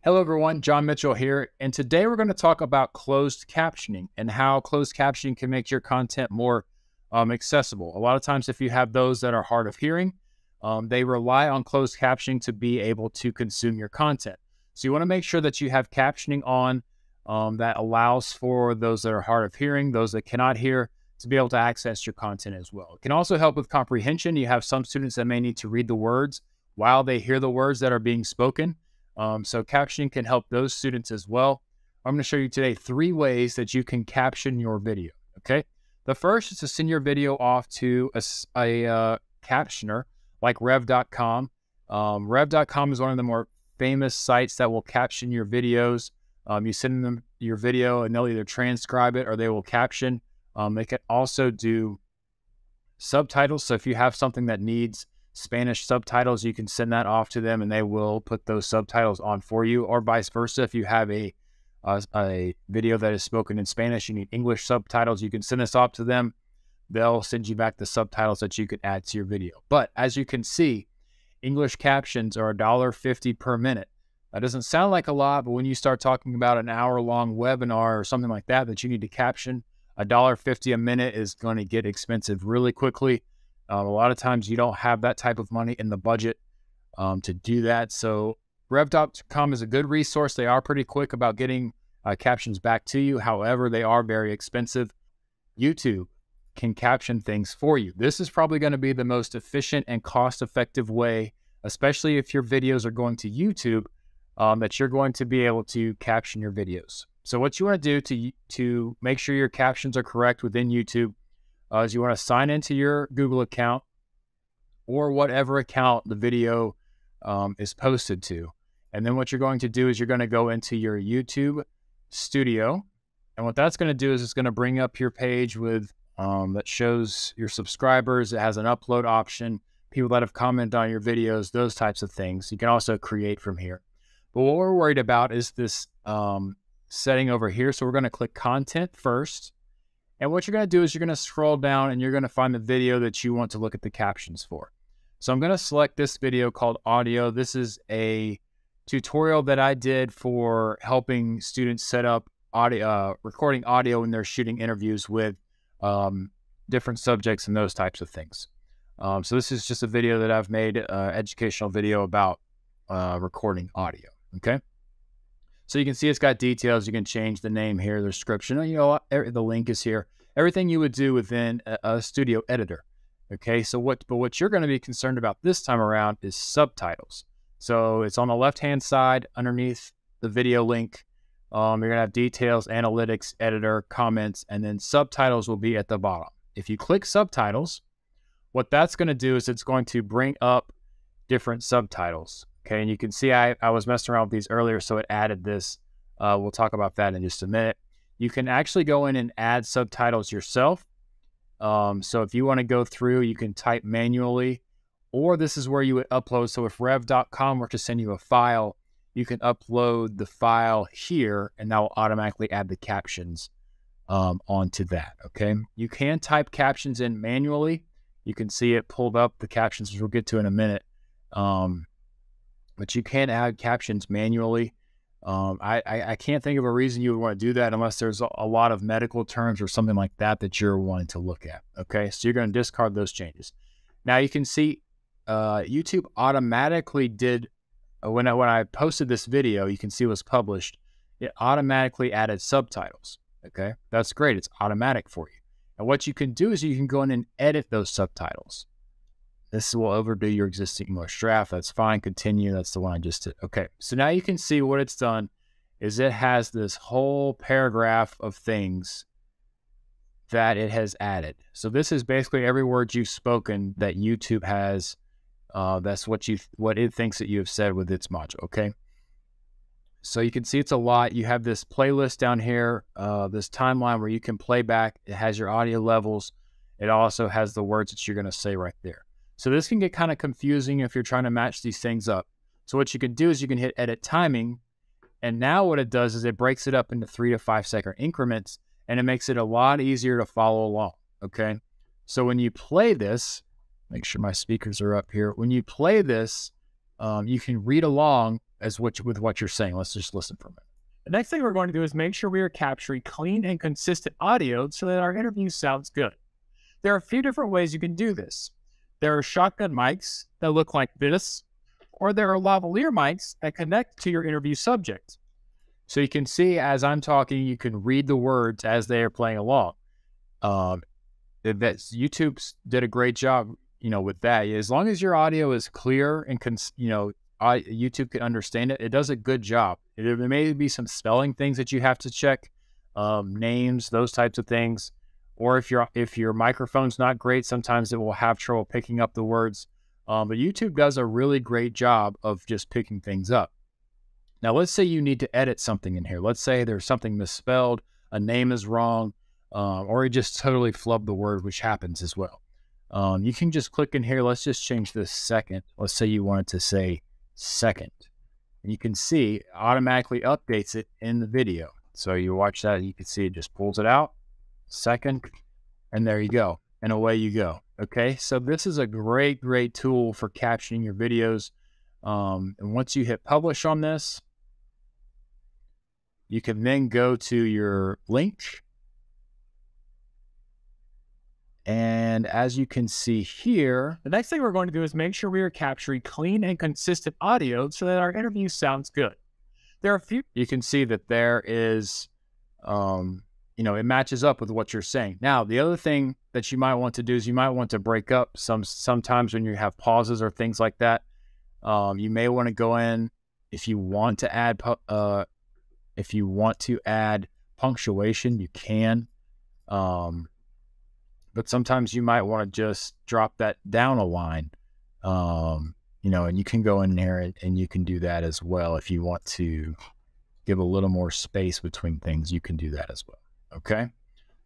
Hello everyone, John Mitchell here, and today we're going to talk about closed captioning and how closed captioning can make your content more accessible. A lot of times if you have those that are hard of hearing, they rely on closed captioning to be able to consume your content. So you want to make sure that you have captioning on that allows for those that are hard of hearing, those that cannot hear, to be able to access your content as well. It can also help with comprehension. You have some students that may need to read the words while they hear the words that are being spoken. So captioning can help those students as well. I'm going to show you today 3 ways that you can caption your video, okay? The first is to send your video off to a captioner like rev.com. Rev.com is one of the more famous sites that will caption your videos. You send them your video and they'll either transcribe it or they will caption. They can also do subtitles. So if you have something that needs Spanish subtitles, you can send that off to them and they will put those subtitles on for you, or vice versa. If you have a video that is spoken in Spanish, you need English subtitles, you can send this off to them. They'll send you back the subtitles that you can add to your video. But as you can see, English captions are $1.50 per minute. That doesn't sound like a lot, but when you start talking about an hour-long webinar or something like that you need to caption, $1.50 a minute is going to get expensive really quickly. A lot of times you don't have that type of money in the budget to do that. So rev.com is a good resource. They are pretty quick about getting captions back to you. However, they are very expensive. YouTube can caption things for you. This is probably going to be the most efficient and cost-effective way, especially if your videos are going to YouTube, that you're going to be able to caption your videos. So what you want to do to make sure your captions are correct within YouTube is you want to sign into your Google account or whatever account the video is posted to. And then what you're going to do is you're going to go into your YouTube studio. And what that's going to do is it's going to bring up your page with that shows your subscribers. It has an upload option, people that have commented on your videos, those types of things. You can also create from here. But what we're worried about is this setting over here. So we're going to click content first. And what you're going to do is you're going to scroll down and you're going to find the video that you want to look at the captions for. So I'm going to select this video called audio. This is a tutorial that I did for helping students set up audio, recording audio when they're shooting interviews with different subjects and those types of things. So this is just a video that I've made, educational video about recording audio, okay? So you can see it's got details. You can change the name here, the description. You know, the link is here. Everything you would do within a studio editor. Okay, so what you're going to be concerned about this time around is subtitles. So it's on the left-hand side underneath the video link. You're going to have details, analytics, editor, comments, and then subtitles will be at the bottom. If you click subtitles, what that's going to do is it's going to bring up different subtitles. Okay, and you can see I was messing around with these earlier, so it added this. We'll talk about that in just a minute. You can actually go in and add subtitles yourself. So if you want to go through, you can type manually, or this is where you would upload. So if rev.com were to send you a file, you can upload the file here, and that will automatically add the captions onto that, okay? You can type captions in manually. You can see it pulled up, the captions, which we'll get to in a minute. But you can add captions manually. I can't think of a reason you would want to do that unless there's a lot of medical terms or something like that that you're wanting to look at, okay? So you're going to discard those changes. Now you can see YouTube automatically did, when I posted this video, you can see it was published, it automatically added subtitles, okay? That's great. It's automatic for you. And what you can do is you can go in and edit those subtitles. This will overdo your existing English draft. That's fine. Continue. That's the one I just did. Okay. So now you can see what it's done is it has this whole paragraph of things that it has added. So this is basically every word you've spoken that YouTube has. That's what it thinks that you have said with its module. Okay. So you can see it's a lot. You have this playlist down here, this timeline where you can play back. It has your audio levels. It also has the words that you're going to say right there. So this can get kind of confusing if you're trying to match these things up. So what you can do is you can hit edit timing. And now what it does is it breaks it up into 3 to 5 second increments, and it makes it a lot easier to follow along. Okay. So when you play this, make sure my speakers are up here. When you play this, you can read along with what you're saying. Let's just listen for a minute. The next thing we're going to do is make sure we are capturing clean and consistent audio so that our interview sounds good. There are a few different ways you can do this. There are shotgun mics that look like this, or there are lavalier mics that connect to your interview subject. So you can see as I'm talking, you can read the words as they are playing along. YouTube did a great job, with that. As long as your audio is clear and YouTube can understand it, it does a good job. There may be some spelling things that you have to check, names, those types of things. Or if your microphone's not great, sometimes it will have trouble picking up the words. But YouTube does a really great job of just picking things up. Now, let's say you need to edit something in here. Let's say there's something misspelled, a name is wrong, or you just totally flubbed the word, which happens as well. You can just click in here. Let's just change this second. Let's say you wanted to say second. And you can see it automatically updates it in the video. So you watch that, you can see it just pulls it out, second, and there you go. And away you go. Okay, so this is a great, great tool for captioning your videos. And once you hit publish on this, you can then go to your link. And as you can see here, the next thing we're going to do is make sure we are capturing clean and consistent audio so that our interview sounds good. There are a few, you can see that there is, it matches up with what you're saying. Now, the other thing that you might want to do is you might want to break up sometimes when you have pauses or things like that. You may want to go in if you want to add punctuation, you can. But sometimes you might want to just drop that down a line, and you can go in there and you can do that as well. If you want to give a little more space between things, you can do that as well. Okay.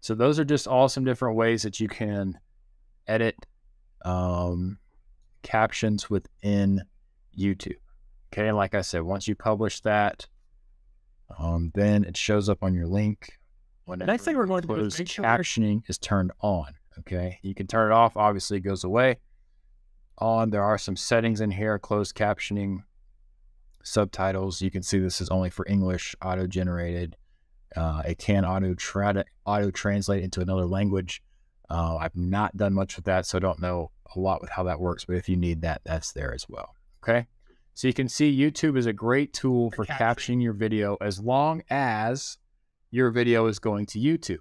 So those are just awesome different ways that you can edit captions within YouTube. Okay. And like I said, once you publish that, then it shows up on your link. The next thing we're going to do is make sure captioning is turned on. Okay. You can turn it off. Obviously it goes away. On, there are some settings in here, closed captioning, subtitles. You can see this is only for English, auto-generated. It can auto-translate into another language. I've not done much with that, so I don't know a lot with how that works, but if you need that, that's there as well. Okay. So you can see YouTube is a great tool for captioning your video as long as your video is going to YouTube.